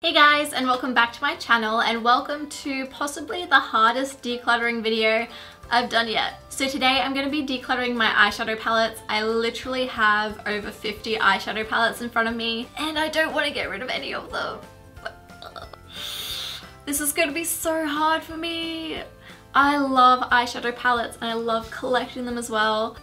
Hey guys, and welcome back to my channel, and welcome to possibly the hardest decluttering video I've done yet. So today I'm going to be decluttering my eyeshadow palettes. I literally have over 50 eyeshadow palettes in front of me and I don't want to get rid of any of them. This is going to be so hard for me. I love eyeshadow palettes and I love collecting them as well.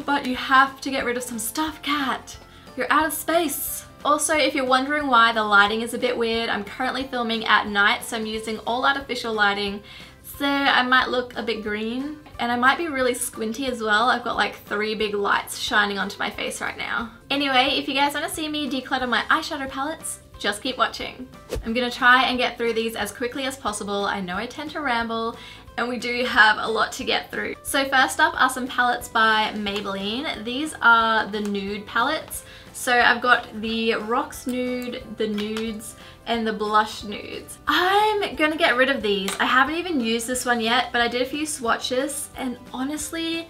But you have to get rid of some stuff, Kat. You're out of space. Also, if you're wondering why the lighting is a bit weird, I'm currently filming at night, so I'm using all artificial lighting, so I might look a bit green. And I might be really squinty as well. I've got like 3 big lights shining onto my face right now. Anyway, if you guys want to see me declutter my eyeshadow palettes, just keep watching. I'm gonna try and get through these as quickly as possible. I know I tend to ramble, and we do have a lot to get through. So first up are some palettes by Maybelline. These are the nude palettes. So I've got the Rocks Nude, the Nudes, and the Blush Nudes. I'm gonna get rid of these. I haven't even used this one yet, but I did a few swatches, and honestly,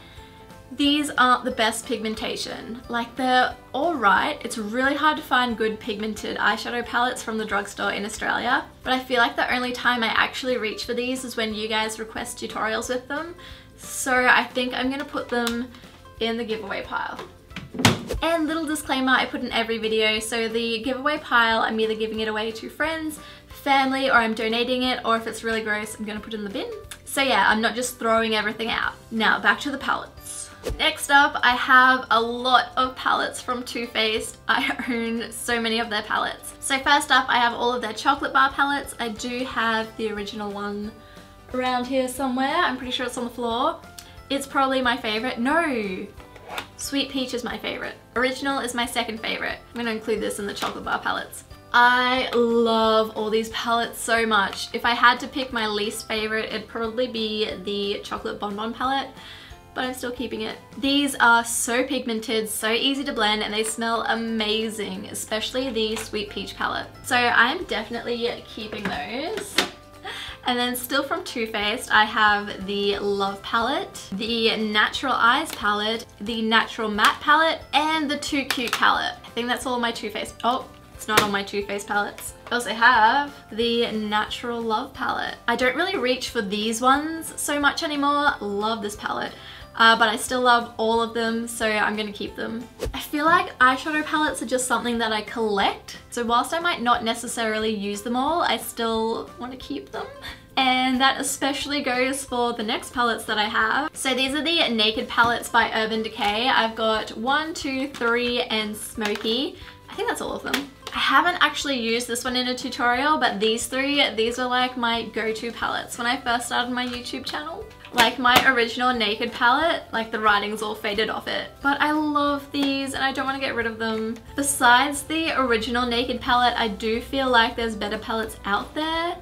these aren't the best pigmentation. Like, they're alright. It's really hard to find good pigmented eyeshadow palettes from the drugstore in Australia, but I feel like the only time I actually reach for these is when you guys request tutorials with them. So I think I'm gonna put them in the giveaway pile. And little disclaimer I put in every video, so the giveaway pile, I'm either giving it away to friends, family, or I'm donating it, or if it's really gross, I'm gonna put it in the bin. So yeah, I'm not just throwing everything out. Now back to the palettes. Next up, I have a lot of palettes from Too Faced. I own so many of their palettes. So first up, I have all of their chocolate bar palettes. I do have the original one around here somewhere. I'm pretty sure it's on the floor. It's probably my favorite. No! Sweet Peach is my favorite. Original is my second favorite. I'm gonna include this in the chocolate bar palettes. I love all these palettes so much. If I had to pick my least favorite, it'd probably be the chocolate bonbon palette, but I'm still keeping it. These are so pigmented, so easy to blend, and they smell amazing, especially the Sweet Peach palette. So I'm definitely keeping those. And then still from Too Faced, I have the Love palette, the Natural Eyes palette, the Natural Matte palette, and the Too Cute palette. I think that's all my Too Faced. Oh, it's not on my Too Faced palettes. I also have the Natural Love palette. I don't really reach for these ones so much anymore. Love this palette. But I still love all of them, so I'm gonna keep them. I feel like eyeshadow palettes are just something that I collect, so whilst I might not necessarily use them all, I still want to keep them. And that especially goes for the next palettes that I have. So these are the Naked palettes by Urban Decay. I've got 1, 2, 3, and Smoky. I think that's all of them. I haven't actually used this one in a tutorial, but these 3, these are like my go-to palettes when I first started my YouTube channel. Like my original Naked palette, like the writing's all faded off it. But I love these and I don't want to get rid of them. Besides the original Naked palette, I do feel like there's better palettes out there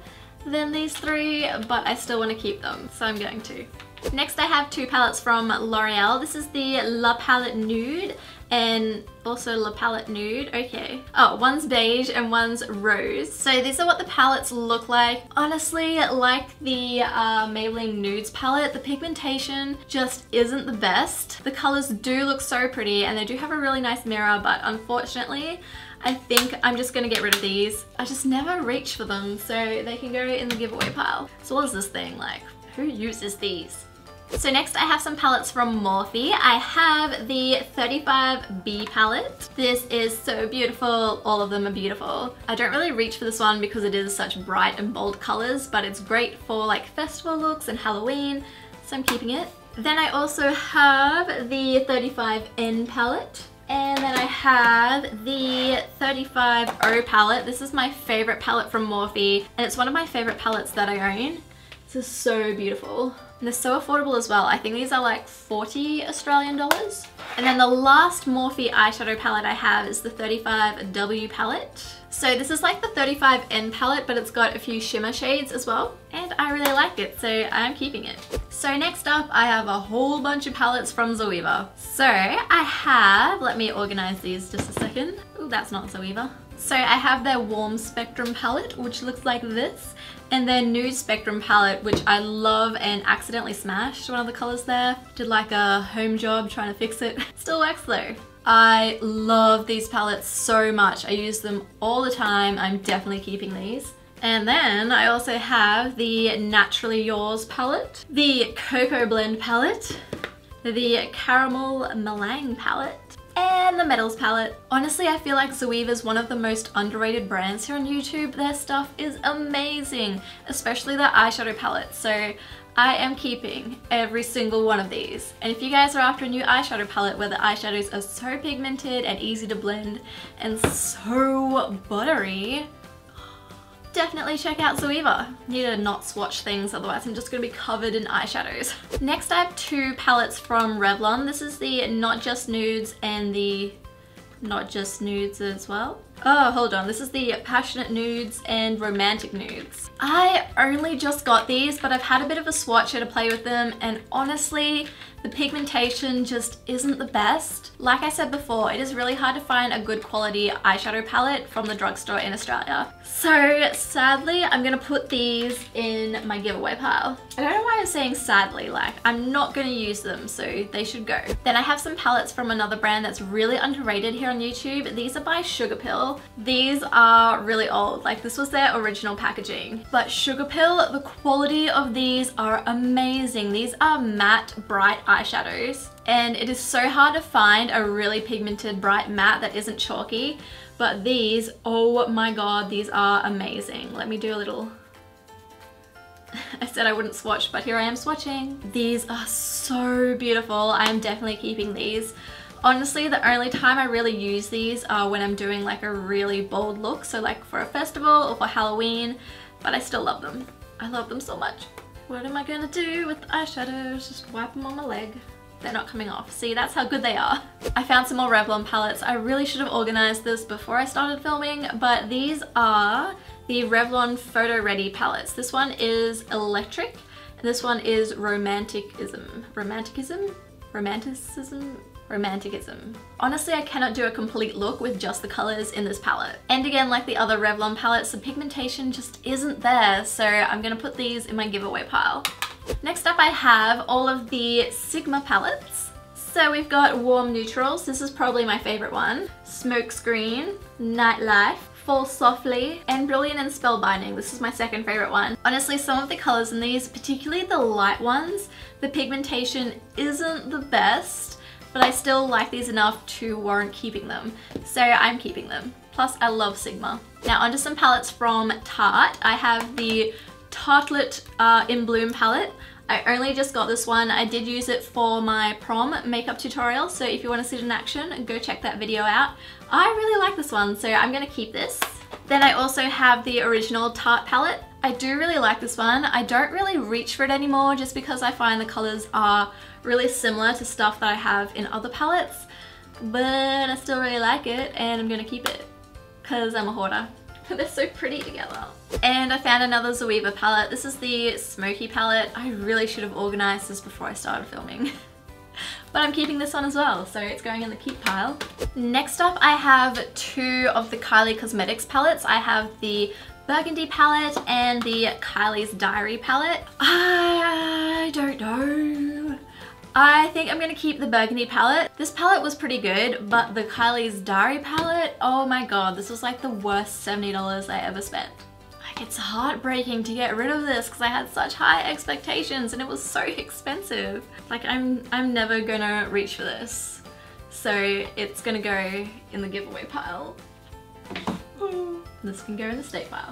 than these 3, but I still want to keep them, so I'm going to. Next I have 2 palettes from L'Oreal. This is the La Palette Nude and also La Palette Nude. Okay. Oh, one's beige and one's rose. So these are what the palettes look like. Honestly, like the Maybelline Nudes palette, the pigmentation just isn't the best. The colors do look so pretty and they do have a really nice mirror, but unfortunately, I think I'm just gonna get rid of these. I just never reach for them, so they can go in the giveaway pile. So what is this thing like? Who uses these? So next I have some palettes from Morphe. I have the 35B palette. This is so beautiful. All of them are beautiful. I don't really reach for this one because it is such bright and bold colors, but it's great for like festival looks and Halloween, so I'm keeping it. Then I also have the 35N palette. And then I have the 35O palette. This is my favorite palette from Morphe, and it's one of my favorite palettes that I own. This is so beautiful. And they're so affordable as well. I think these are like 40 Australian dollars. And then the last Morphe eyeshadow palette I have is the 35W palette. So this is like the 35N palette, but it's got a few shimmer shades as well. And I really like it, so I'm keeping it. So next up, I have a whole bunch of palettes from Zoeva. So I have, let me organize these just a second. Oh, that's not Zoeva. So I have their Warm Spectrum palette, which looks like this, and their Nude Spectrum palette, which I love and accidentally smashed one of the colors there. Did like a home job trying to fix it. Still works though. I love these palettes so much. I use them all the time. I'm definitely keeping these. And then I also have the Naturally Yours palette, the Cocoa Blend palette, the Caramel Meringue palette, and the Metals palette. Honestly, I feel like Zoeva is one of the most underrated brands here on YouTube. Their stuff is amazing, especially their eyeshadow palette. So I am keeping every single one of these. And if you guys are after a new eyeshadow palette where the eyeshadows are so pigmented and easy to blend and so buttery, definitely check out Zoeva. Need to not swatch things, otherwise I'm just gonna be covered in eyeshadows. Next I have two palettes from Revlon. This is the Not Just Nudes and the Not Just Nudes as well. Oh, hold on. This is the Passionate Nudes and Romantic Nudes. I only just got these, but I've had a bit of a swatcher to play with them, and honestly, the pigmentation just isn't the best. Like I said before, it is really hard to find a good quality eyeshadow palette from the drugstore in Australia. So sadly, I'm gonna put these in my giveaway pile. I don't know why I'm saying sadly, like I'm not gonna use them, so they should go. Then I have some palettes from another brand that's really underrated here on YouTube. These are by Sugarpill. These are really old, like this was their original packaging. But Sugarpill, the quality of these are amazing. These are matte, bright eyeshadows, and it is so hard to find a really pigmented bright matte that isn't chalky, but these, oh my god, these are amazing. Let me do a little I said I wouldn't swatch, but here I am swatching. These are so beautiful. I am definitely keeping these. Honestly, the only time I really use these are when I'm doing like a really bold look, so like for a festival or for Halloween, but I still love them. I love them so much. What am I gonna do with the eyeshadows? Just wipe them on my leg. They're not coming off. See, that's how good they are. I found some more Revlon palettes. I really should have organized this before I started filming, but these are the Revlon Photoready palettes. This one is Electric, and this one is Romanticism. Romanticism. Honestly, I cannot do a complete look with just the colors in this palette. And again, like the other Revlon palettes, the pigmentation just isn't there, so I'm gonna put these in my giveaway pile. Next up I have all of the Sigma palettes. So we've got Warm Neutrals, this is probably my favorite one. Smokescreen, Nightlife, Fall Softly, and Brilliant and Spellbinding. This is my second favorite one. Honestly, some of the colors in these, particularly the light ones, the pigmentation isn't the best, but I still like these enough to warrant keeping them. So I'm keeping them. Plus I love Sigma. Now onto some palettes from Tarte. I have the Tartlet In Bloom palette. I only just got this one. I did use it for my prom makeup tutorial, so if you want to see it in action, go check that video out. I really like this one, so I'm gonna keep this. Then I also have the original Tarte palette. I do really like this one. I don't really reach for it anymore just because I find the colors are really similar to stuff that I have in other palettes, but I still really like it and I'm gonna keep it because I'm a hoarder. They're so pretty together. And I found another Zoeva palette. This is the Smoky palette. I really should have organized this before I started filming. But I'm keeping this one as well, so it's going in the keep pile. Next up, I have two of the Kylie Cosmetics palettes. I have the Burgundy palette and the Kylie's Diary palette. I don't know. I think I'm gonna keep the Burgundy palette. This palette was pretty good, but the Kylie's Diary palette, oh my god, this was like the worst $70 I ever spent. Like, it's heartbreaking to get rid of this because I had such high expectations and it was so expensive. Like, I'm never gonna reach for this. So it's gonna go in the giveaway pile. This can go in the stake pile.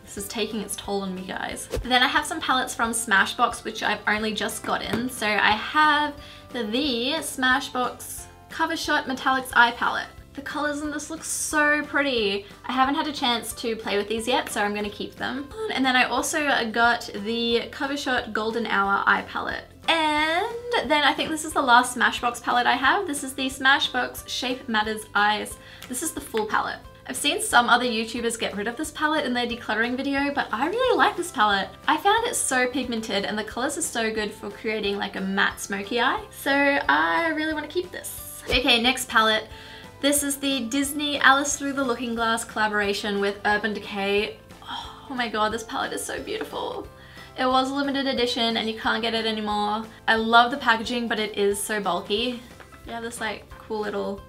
This is taking its toll on me, guys. Then I have some palettes from Smashbox, which I've only just gotten. So I have the Smashbox Cover Shot Metallics Eye Palette. The colors in this look so pretty. I haven't had a chance to play with these yet, so I'm gonna keep them. And then I also got the Cover Shot Golden Hour Eye Palette. And then I think this is the last Smashbox palette I have. This is the Smashbox Shape Matters Eyes. This is the full palette. I've seen some other YouTubers get rid of this palette in their decluttering video, but I really like this palette. I found it so pigmented and the colors are so good for creating like a matte smoky eye. So I really want to keep this. Okay, next palette. This is the Disney Alice Through the Looking Glass collaboration with Urban Decay. Oh my god, this palette is so beautiful. It was a limited edition and you can't get it anymore. I love the packaging, but it is so bulky. You have this like cool little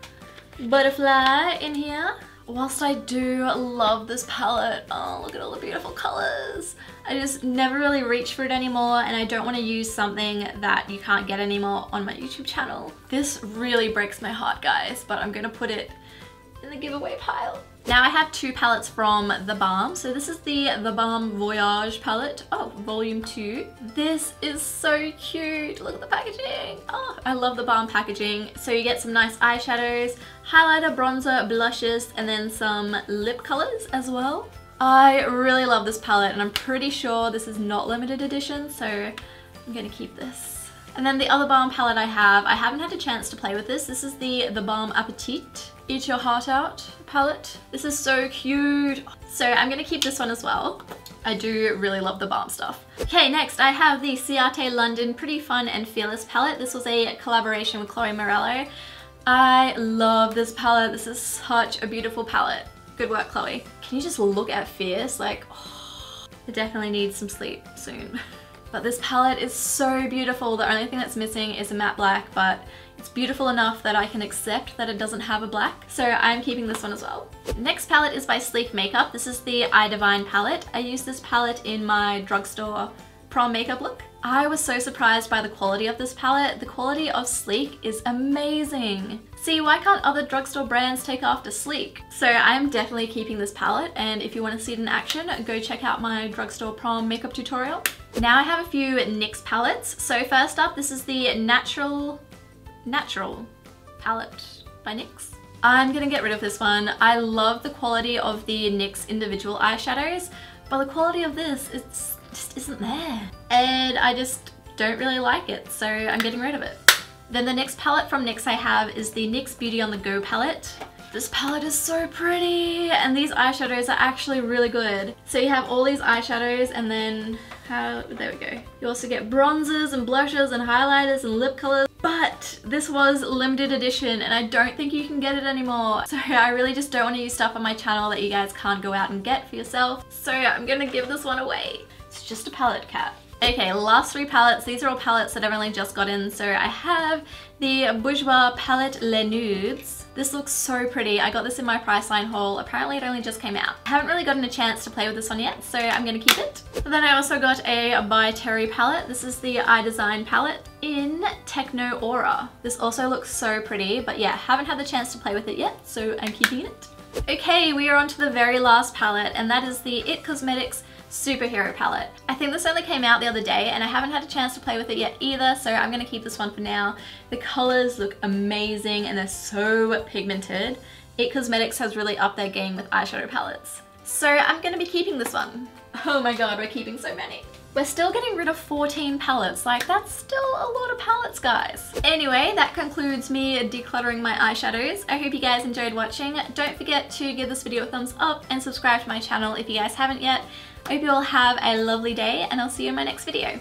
butterfly in here. Whilst I do love this palette, oh look at all the beautiful colors. I just never really reach for it anymore, and I don't want to use something that you can't get anymore on my YouTube channel. This really breaks my heart, guys, but I'm gonna put it in the giveaway pile. Now I have two palettes from The Balm. So this is the Balm Voyage palette. Oh, volume 2. This is so cute. Look at the packaging. Oh, I love The Balm packaging. So you get some nice eyeshadows, highlighter, bronzer, blushes, and then some lip colors as well. I really love this palette, and I'm pretty sure this is not limited edition, so I'm gonna keep this. And then the other Balm palette I haven't had a chance to play with this. This is the Balm Appetit Eat Your Heart Out palette. This is so cute. So I'm gonna keep this one as well. I do really love the Balm stuff. Okay, next I have the Ciate London Pretty Fun and Fearless palette. This was a collaboration with Chloe Morello. I love this palette. This is such a beautiful palette. Good work, Chloe. Can you just look at Fierce? Like, oh, it definitely needs some sleep soon. But this palette is so beautiful. The only thing that's missing is a matte black, but it's beautiful enough that I can accept that it doesn't have a black. So I'm keeping this one as well. Next palette is by Sleek Makeup. This is the I Divine palette. I used this palette in my drugstore prom makeup look. I was so surprised by the quality of this palette. The quality of Sleek is amazing. See, why can't other drugstore brands take after Sleek? So I'm definitely keeping this palette, and if you want to see it in action, go check out my drugstore prom makeup tutorial. Now I have a few NYX palettes. So first up, this is the Natural palette by NYX. I'm gonna get rid of this one. I love the quality of the NYX individual eyeshadows, but the quality of this just isn't there. And I just don't really like it, so I'm getting rid of it. Then the next palette from NYX I have is the NYX Beauty on the Go palette. This palette is so pretty, and these eyeshadows are actually really good. So you have all these eyeshadows, and then there we go. You also get bronzers and blushes and highlighters and lip colors. But this was limited edition, and I don't think you can get it anymore. So I really just don't want to use stuff on my channel that you guys can't go out and get for yourself. So I'm gonna give this one away. It's just a palette, cat. Okay, last three palettes. These are all palettes that I've only just got in. So I have the Bourjois palette Les Nudes. This looks so pretty. I got this in my Priceline haul. Apparently it only just came out. I haven't really gotten a chance to play with this one yet, so I'm gonna keep it. And then I also got a By Terry palette. This is the I Design palette in Techno Aura. This also looks so pretty, but yeah, haven't had the chance to play with it yet, so I'm keeping it. Okay, we are on to the very last palette, and that is the IT Cosmetics Superhero palette. I think this only came out the other day, and I haven't had a chance to play with it yet either, so I'm gonna keep this one for now. The colors look amazing, and they're so pigmented. IT Cosmetics has really upped their game with eyeshadow palettes. So I'm gonna be keeping this one. Oh my god, we're keeping so many. We're still getting rid of 14 palettes. Like, that's still a lot of palettes, guys. Anyway, that concludes me decluttering my eyeshadows. I hope you guys enjoyed watching. Don't forget to give this video a thumbs up and subscribe to my channel if you guys haven't yet. I hope you all have a lovely day, and I'll see you in my next video.